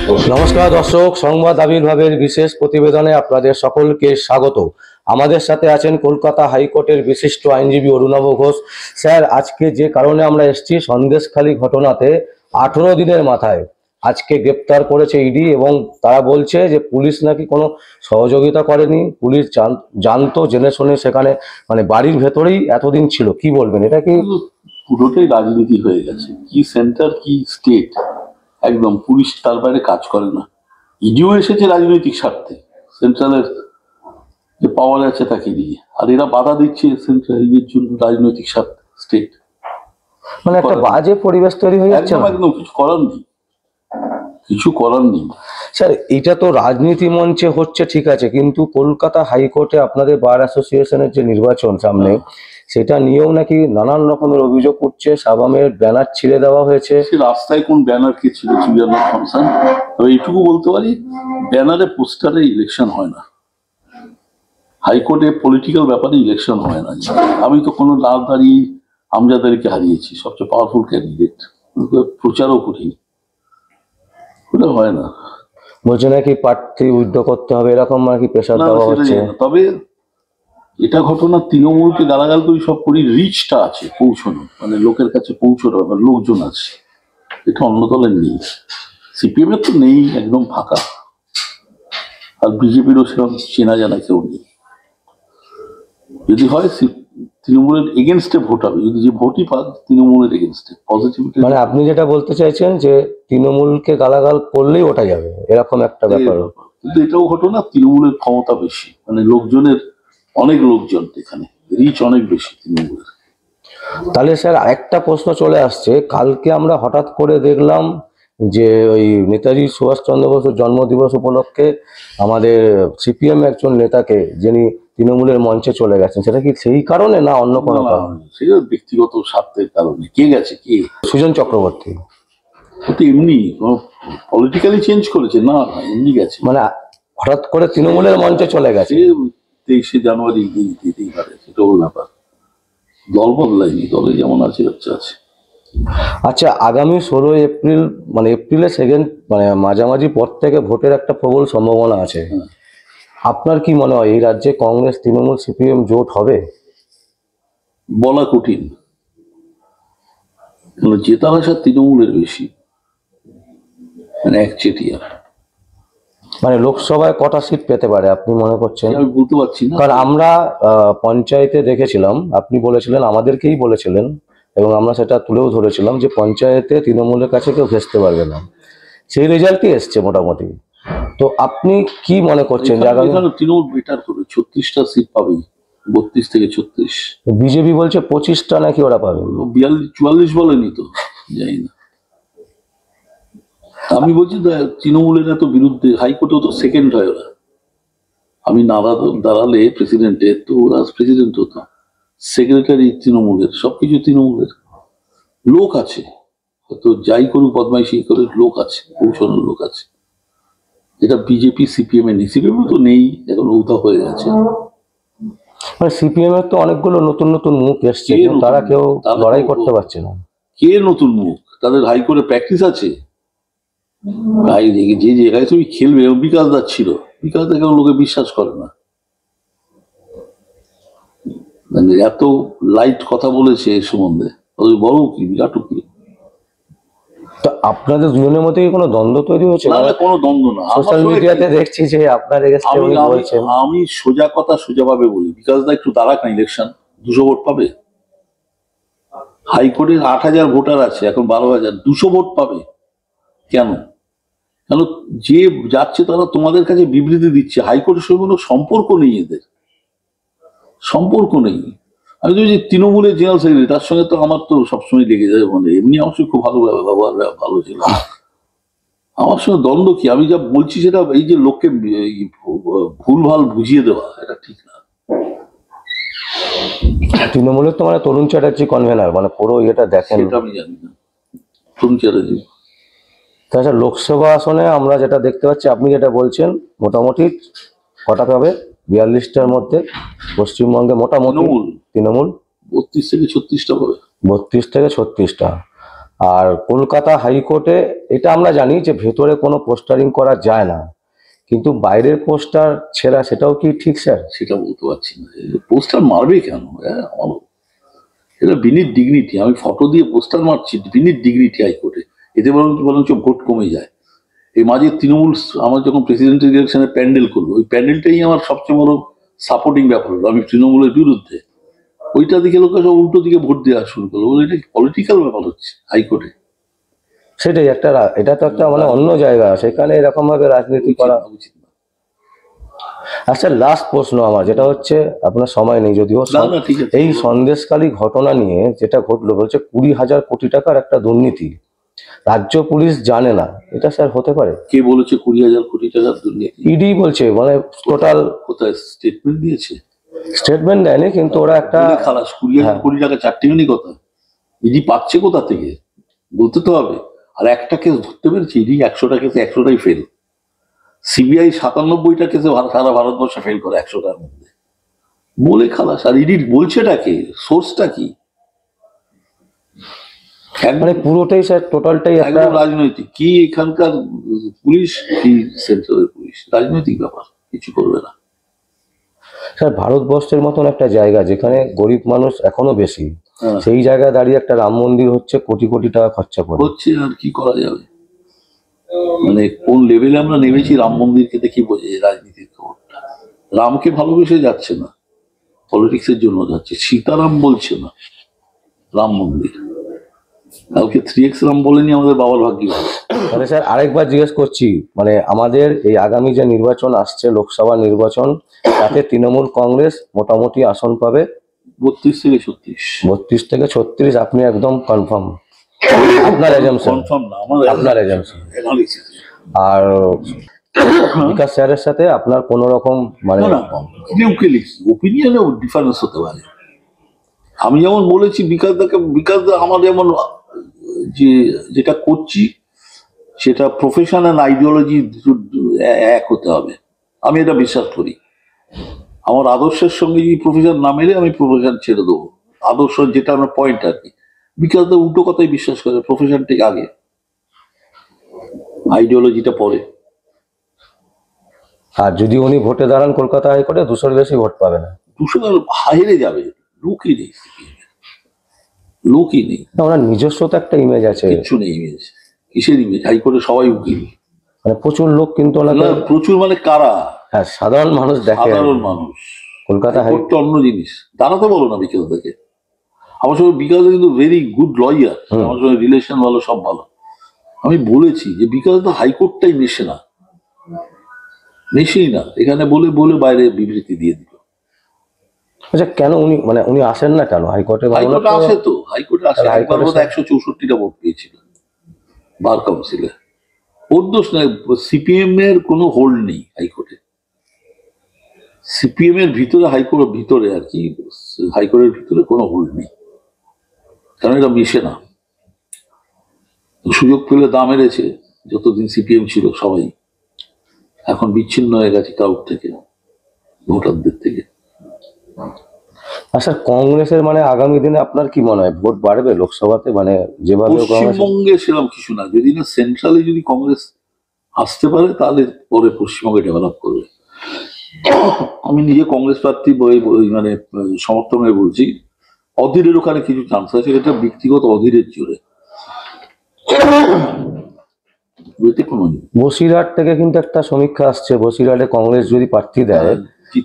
নমস্কার দর্শক, সংবাদ আবির্ভাবের বিশেষ প্রতিবেদনে আপনাদের সকলকে স্বাগত। আমাদের সাথে আছেন কলকাতা হাইকোর্টের বিশিষ্ট আইনজীবী অরুণাভ ঘোষ। স্যার, আজকে যে কারণে আমরা এসেছি, সন্দেশখালী ঘটনাতে 18 দিনের মাথায় আজকে গ্রেপ্তার করেছে ইডি, এবং তারা বলছে যে পুলিশ নাকি কোনো সহযোগিতা করেনি, পুলিশ জানতো, জেনে শুনে সেখানে মানে বাড়ির ভেতরেই এতদিন ছিল। কি বলবেন, এটা কি পুরোটাই রাজনীতি হয়ে গেছে? কি সেন্টার কি স্টেট, একদম পুলিশ তার বাইরে কাজ করে না। ইডিও এসেছে রাজনৈতিক স্বার্থে, সেন্ট্রালের যে পাওয়ার আছে তাকে দিয়ে, আর এরা বাধা দিচ্ছে সেন্ট্রাল ইয়ের জন্য রাজনৈতিক স্বার্থে স্টেট। মানে একটা বাজে পরিবেশ তৈরি হয়ে যাচ্ছে। একদম কিছু করার নেই, কিছু করার নেই। স্যার, এটা তো রাজনীতি মঞ্চে হচ্ছে, ঠিক আছে, কিন্তু কলকাতা হাইকোর্টে আপনাদের বার অ্যাসোসিয়েশনের যে নির্বাচন সামনে, সেটা নিয়েও নাকি নানান রকমের অভিযোগ উঠছে। সাবামের ব্যানার ছিঁড়ে দেওয়া হয়েছে। রাস্তায় কোন ব্যানার কে ছিল, তবে এইটুকু বলতে পারি, ব্যানারে পোস্টারে ইলেকশন হয় না। হাইকোর্টে পলিটিক্যাল ব্যাপারে ইলেকশন হয় না। আমি তো কোনো লাভ দাঁড়িয়ে আমজাদারিকে হারিয়েছি, সবচেয়ে পাওয়ারফুল ক্যান্ডিডেট, প্রচারও করি, ওটা হয় না। বলছে নাকি প্রার্থী উইথড্র করতে হবে, এরকম নাকি প্রেশার দেওয়া হচ্ছে। তবে এটা ঘটনা, তৃণমূলকে গালাগাল করি সব করি, রিচটা আছে, পৌঁছানো, মানে লোকের কাছে পৌঁছানো ব্যাপার, লোকজন আছে, এটা অন্য দলের নেই। সিপিএম এর তো নেই, একদম ফাঁকা। আর বিজেপিরও সেরকম চেনা জানা কেউ নেই। যদি হয় তৃণমূলের এগেনস্টে ভোট হবে, যদি যে ভোটই পাক তৃণমূলের এগেনস্টে, পজিটিভিটি। মানে আপনি যেটা বলতে চাইছেন যে তৃণমূলকে গালাগাল করলেই ওঠা যাবে, এরকম একটা ব্যাপার। কিন্তু এটাও ঘটনা, তৃণমূলের ক্ষমতা বেশি, মানে লোকজনের, অনেক লোকজন এখানে, রিচ অনেক বেশি তৃণমূলের। তাহলে স্যার আরেকটা প্রশ্ন চলে আসছে, কালকে আমরা হঠাৎ করে দেখলাম যে ওই নেতাজি সুভাষচন্দ্র বসুর জন্মদিবস উপলক্ষে আমাদের সিপিএম একজন নেতাকে, যিনি তৃণমূলের মঞ্চে চলে গেছেন, সেটা কি সেই কারণে না অন্য কোনো কারণে? সেটা ব্যক্তিগত স্বার্থের কারণে। কে গেছে? কে? সুজন চক্রবর্তী। তো এমনি পলিটিক্যালি চেঞ্জ করেছে না, এমনি গেছে, মানে হঠাৎ করে তৃণমূলের মঞ্চে চলে গেছে। 23শে জানুয়ারি দিতেই পারে, সেটা ওর ব্যাপার। দল বদলায়নি, দলে যেমন আছে আছে। আচ্ছা, আগামী 16 এপ্রিল, মানে এপ্রিলের সেকেন্ড, মানে মাঝামাঝি পর থেকে ভোটের একটা প্রবল সম্ভাবনা আছে। আপনার কি মনে হয় এই রাজ্যে কংগ্রেস, তৃণমূল, সিপিএম জোট হবে? বলা কঠিন, জেতার আশা তৃণমূলের বেশি, মানে একচেটিয়া। মানে লোকসভায় কটা সিট পেতে পারে আপনি মনে করছেন? আমি বলতে পারছি না, কারণ আমরা পঞ্চায়েতে দেখেছিলাম, আপনি বলেছিলেন, আমাদেরকেই বলেছিলেন, এবং আমরা সেটা তুলেও ধরেছিলাম যে পঞ্চায়েতে তৃণমূলের কাছে কেউ ঘেঁচতে পারবে না। সেই রেজাল্টই এসছে মোটামুটি। তো আপনি কি মনে করছেন? তৃণমূল বেটার করে 36টা সিট পাবে, 32 থেকে 36। বিজেপি বলছে 25টা নাকি ওরা পাবে। 44 বলেনি তো, জানি না। আমি বলছি তৃণমূলের এত বিরুদ্ধে, হাইকোর্টেও তো সেকেন্ড হয় ওরা। আমি দাঁড়ালে প্রেসিডেন্টের, তো ওরা প্রেসিডেন্ট হতো, সেক্রেটারি তৃণমূলের, সবকিছু তৃণমূলের। লোক আছে, হয়তো যাই করুক, বদমাইশি করে, লোক আছে, পৌঁছানোর লোক আছে। এটা বিজেপি সিপিএম এর নেই, সিপিএম তো নেই, এখন উঠা হয়ে গেছে। মানে সিপিএম এর তো অনেকগুলো নতুন নতুন মুখ এসছে, তারা কেউ লড়াই করতে পারছে না। কে নতুন মুখ? তাদের হাইকোর্টে প্র্যাকটিস আছে, যে জায়গায় তুমি খেলবে। বিকাশ দা ছিল, বিকাশ দা কেউ লোকে বিশ্বাস করে না, মানে এত লাইট কথা বলেছে এর সম্বন্ধে, বড় কি বিরাট কি। তো আপনাদের দুজনের মধ্যে কি কোনো দ্বন্দ্ব তৈরি হচ্ছে? না, কোনো দ্বন্দ্ব না। সোশ্যাল মিডিয়াতে দেখছি যে আপনার বলছেন। আমি সোজা কথা সোজাভাবে বলি, বিকাশ দা একটু দাঁড়াক না, ইলেকশন 200 ভোট পাবে। হাইকোর্টের 8000 ভোটার আছে, এখন 12000, 200 ভোট পাবে কেন? কেন যে যাচ্ছে তারা তোমাদের কাছে বিবৃতি দিচ্ছে, হাইকোর্টের সঙ্গে কোনো সম্পর্ক নেই, এদের সম্পর্ক নেই। আমি তো তৃণমূলের জেনারেল সেক্রেটারি, তার সঙ্গে তো আমার তো সবসময় লেগে যায়, মানে এমনি আমার সঙ্গে খুব ভালো ব্যবহার, ভালো ছিল। আমার সঙ্গে দ্বন্দ্ব কি? আমি যা বলছি সেটা, এই যে লোককে ভুলভাল বুঝিয়ে দেওয়া, এটা ঠিক না। তৃণমূলের তো মানে তরুণ চ্যাটার্জি কনভেনার, মানে পুরো এটা দেখেন। এটা আমি জানি না, তরুণ চ্যাটার্জি। তাছাড়া লোকসভা আসনে আমরা যেটা দেখতে পাচ্ছি, আপনি যেটা বলছেন, মোটামুটি কটা পাবে? 42টার মধ্যে পশ্চিমবঙ্গে মোটামুটি তৃণমূল 32 থেকে 36টা পাবে। 32 থেকে 36টা। আর কলকাতা হাইকোর্টে এটা আমরা জানি যে ভেতরে কোনো পোস্টারিং করা যায় না, কিন্তু বাইরের পোস্টার ছেঁড়া সেটাও কি ঠিক স্যার? সেটা বলতে পারছি না, পোস্টার মারবে কেন? হ্যাঁ, আমার এটা বিনীত ডিগনিটি, আমি ফটো দিয়ে পোস্টার মারছি, বিনীত ডিগনিটি হাইকোর্টে, এতে বরঞ্চ ভোট কমে যায়। এই মাঝে তৃণমূল আমার যখন প্রেসিডেন্টের ইলেকশনে প্যান্ডেল করলো, ওই প্যান্ডেলটাই আমার সবচেয়ে বড় সাপোর্টিং ব্যাপার হলো, আমি তৃণমূলের বিরুদ্ধে, ওইটা দিকে লোকে সব উল্টো দিকে ভোট দেওয়া শুরু করলো, বলে এটা পলিটিক্যাল ব্যাপার হচ্ছে হাইকোর্টে। সেটাই একটা এটা তো একটা মানে অন্য জায়গা, সেখানে এরকম ভাবে রাজনীতি করা উচিত না। আচ্ছা, লাস্ট প্রশ্ন আমার, যেটা হচ্ছে আপনার সময় নেই যদিও, না, না, ঠিক আছে। এই সন্দেশখালী ঘটনা নিয়ে যেটা ঘটলো, বলছে 20,000 কোটি টাকার একটা দুর্নীতি, রাজ্য পুলিশ জানে না, এটা স্যার হতে পারে? কে বলেছে 20,000 কোটি টাকার দুর্নীতি? ইডি বলছে, মানে টোটাল কোথায় স্টেটমেন্ট দিয়েছে? স্টেটমেন্ট দেয়নি, কিন্তু ওরা একটা বলে খালাস 20,000 কোটি টাকা চারটেখানি কথা। ইডি পাচ্ছে কোথা থেকে বলতে তো হবে। আর একটা কেস ধরতে পেরেছি, ইডি 100টা কেসে 100টাই ফেল। সিবিআই 97টা কেসে সারা ভারতবর্ষে ফেল করে 100টার মধ্যে, বলে খালাস। আর ইডি বলছেটা কে? সোর্সটা কি? মানে পুরোটাই স্যার, টোটালটাই একটা একদম রাজনৈতিক। কি এখানকার পুলিশ, কি সেন্ট্রালের পুলিশ, রাজনৈতিক ব্যাপার, কিছু করবে না। স্যার ভারতবর্ষের মতন একটা জায়গা যেখানে গরিব মানুষ এখনো বেশি, হ্যাঁ, সেই জায়গায় দাঁড়িয়ে একটা রাম মন্দির হচ্ছে কোটি কোটি টাকা খরচা করে। হচ্ছে, আর কি করা যাবে? মানে কোন লেভেলে আমরা নেমেছি রাম মন্দিরকে দেখি বোঝে এই রাজনীতির খবরটা। রামকে ভালোবেসে যাচ্ছে না, পলিটিক্সের জন্য যাচ্ছে। সীতারাম বলছে না, রাম মন্দির। কালকে 3x রাম বলেনি, আমাদের বাবার ভাগ্য ভালো। তাহলে স্যার আরেকবার জিজ্ঞেস করছি, মানে আমাদের এই আগামী যে নির্বাচন আসছে, লোকসভা নির্বাচন, তাতে তৃণমূল কংগ্রেস মোটামুটি আসন পাবে 32 থেকে 36। 32 থেকে 36, আপনি একদম কনফার্ম? আপনার এজাম্পশন? কনফার্ম না, আমার আপনার এজাম্পশন। অ্যানালিসিস। আর বিকাশ স্যারের সাথে আপনার কোনো রকম মানে না, কেউ কে লিখি ওপিনিয়নে ডিফারেন্স হতে পারে। আমি যেমন বলেছি বিকাশ দা আমার যেমন যেটা করছি সেটা প্রফেশন অ্যান্ড আইডিওলজি এক হতে হবে, আমি এটা বিশ্বাস করি। আমার আদর্শের সঙ্গে যদি প্রফেশন না মেলে, আমি প্রফেশন ছেড়ে দেবো। আদর্শ যেটা আমার পয়েন্ট আর কি। বিকাশ দা উল্টো কথাই বিশ্বাস করে, প্রফেশনটাকে আগে, আইডিওলজিটা পরে। আর যদি উনি ভোটে দাঁড়ান কলকাতা হাইকোর্টে, 200-র বেশি ভোট পাবে না? 200 হাইরে যাবে, লোকই নেই, লোকই নেই। না, ওনার নিজস্ব তো একটা ইমেজ আছে। কিচ্ছু নেই ইমেজ। কিসের ইমেজ? হাইকোর্টে সবাই উকিল। মানে প্রচুর লোক কিন্তু ওনাকে, না, প্রচুর মানে কারা? হ্যাঁ, সাধারণ মানুষ দেখে। সাধারণ মানুষ। কলকাতা হাইকোর্টটা অন্য জিনিস। দাঁড়াতে বলো না বিকাশ থেকে। আমার সঙ্গে বিকাশ কিন্তু ভেরি গুড লয়ার, আমার সঙ্গে রিলেশন ভালো, সব ভালো। আমি বলেছি যে বিকাশ তো হাইকোর্টটাই মেশে না, মেশেই না। এখানে বলে বলে বাইরে বিবৃতি দিয়ে দিল। আচ্ছা, কেন উনি মানে উনি আসেন না কেন হাইকোর্টে? হাইকোর্টে আসে তো, হাইকোর্টে আসে। তাহলে একবার হাইকোর্টে বোধ 164টা ভোট পেয়েছিল বার কাউন্সিলে। ওর দোষ নয়, সিপিএম এর কোনো হোল্ড নেই হাইকোর্টে। সিপিএম এর ভিতরে, হাইকোর্টের ভিতরে আর কি, হাইকোর্টের ভিতরে কোনো হোল্ড নেই, কারণ এটা মিশে না। সুযোগ পেলে দাম মেরেছে, যতদিন সিপিএম ছিল সবাই। এখন বিচ্ছিন্ন হয়ে গেছে ক্রাউড থেকে, ভোটারদের থেকে। আচ্ছা, কংগ্রেসের মানে আগামী দিনে আপনার কি মনে হয় ভোট বাড়বে লোকসভাতে? মানে যেভাবে পশ্চিমবঙ্গে সেরকম কিছু না, যদি না সেন্ট্রালে যদি কংগ্রেস আসতে পারে, তাহলে পরে পশ্চিমবঙ্গে ডেভেলপ করবে। আমি নিজে কংগ্রেস প্রার্থী মানে সমর্থনে বলছি। অধীরের ওখানে কিছু চান্স আছে, এটা ব্যক্তিগত অধীরের জোরে। বসিরহাট থেকে কিন্তু একটা সমীক্ষা আসছে, বসিরহাটে কংগ্রেস যদি প্রার্থী দেয়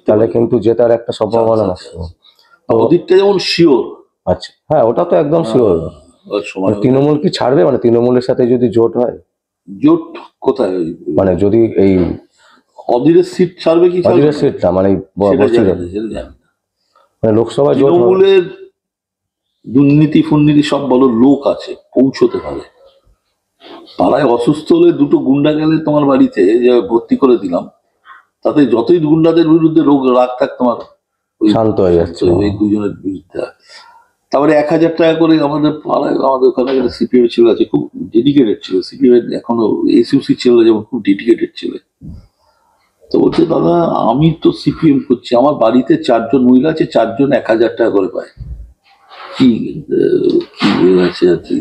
তাহলে কিন্তু জেতার একটা সম্ভাবনা আছে। অধীরটা যেমন শিওর। আচ্ছা, হ্যাঁ, ওটা তো একদম শিওর। তৃণমূল কি ছাড়বে? মানে তৃণমূলের সাথে যদি জোট হয়? জোট কোথায়? মানে যদি এই অধীরের সিট ছাড়বে কি? অধীরের সিট না, মানে লোকসভা জোট। তৃণমূলের দুর্নীতি ফুর্নীতি সব বলো লোক আছে, পৌঁছতে পারে। পাড়ায় অসুস্থ হলে দুটো গুন্ডা গেলে তোমার বাড়িতে, যে ভর্তি করে দিলাম, তাতে যতই গুন্ডাদের বিরুদ্ধে রাগ থাক, তোমার শান্ত হয়ে যাচ্ছে এই দুজনের বিরুদ্ধে। তারপরে 1,000 টাকা করে আমাদের পাড়ায়, আমাদের ওখানে সিপিএম ছেলে আছে, খুব ডেডিকেটেড ছিল। সিপিএম এখনো এসইউসি ছেলে যেমন খুব ডেডিকেটেড ছিল। তো বলছে, দাদা আমি তো সিপিএম করছি, আমার বাড়িতে 4 জন মহিলা আছে, 4 জন 1,000 টাকা করে পায়। কি আছে আর কি,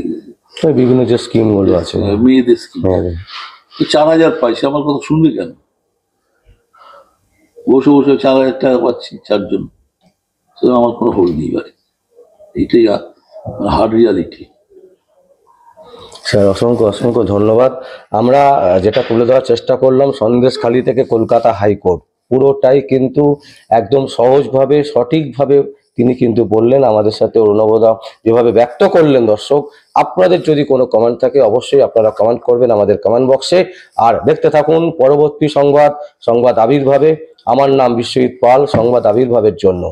এই বিভিন্ন যে স্কিম গুলো আছে, মেয়েদের স্কিম, হ্যাঁ, 4,000 পাইছে, আমার কথা শুনবে কেন? বসে বসে 4,000 টাকা পাচ্ছি চারজন, সেটা আমার কোনো হোল নেই বাড়ি। এইটাই হার্ড রিয়ালিটি। স্যার অসংখ্য অসংখ্য ধন্যবাদ। আমরা যেটা তুলে ধরার চেষ্টা করলাম সন্দেশখালী থেকে কলকাতা হাইকোর্ট, পুরোটাই কিন্তু একদম সহজভাবে সঠিকভাবে তিনি কিন্তু বললেন আমাদের সাথে। অরুণবদা যেভাবে ব্যক্ত করলেন, দর্শক আপনাদের যদি কোনো কমেন্ট থাকে অবশ্যই আপনারা কমেন্ট করবেন আমাদের কমেন্ট বক্সে। আর দেখতে থাকুন পরবর্তী সংবাদ, সংবাদ আবির্ভাবে। আমার নাম বিশ্বজিৎ পাল, সংবাদ আবির্ভাবের জন্য।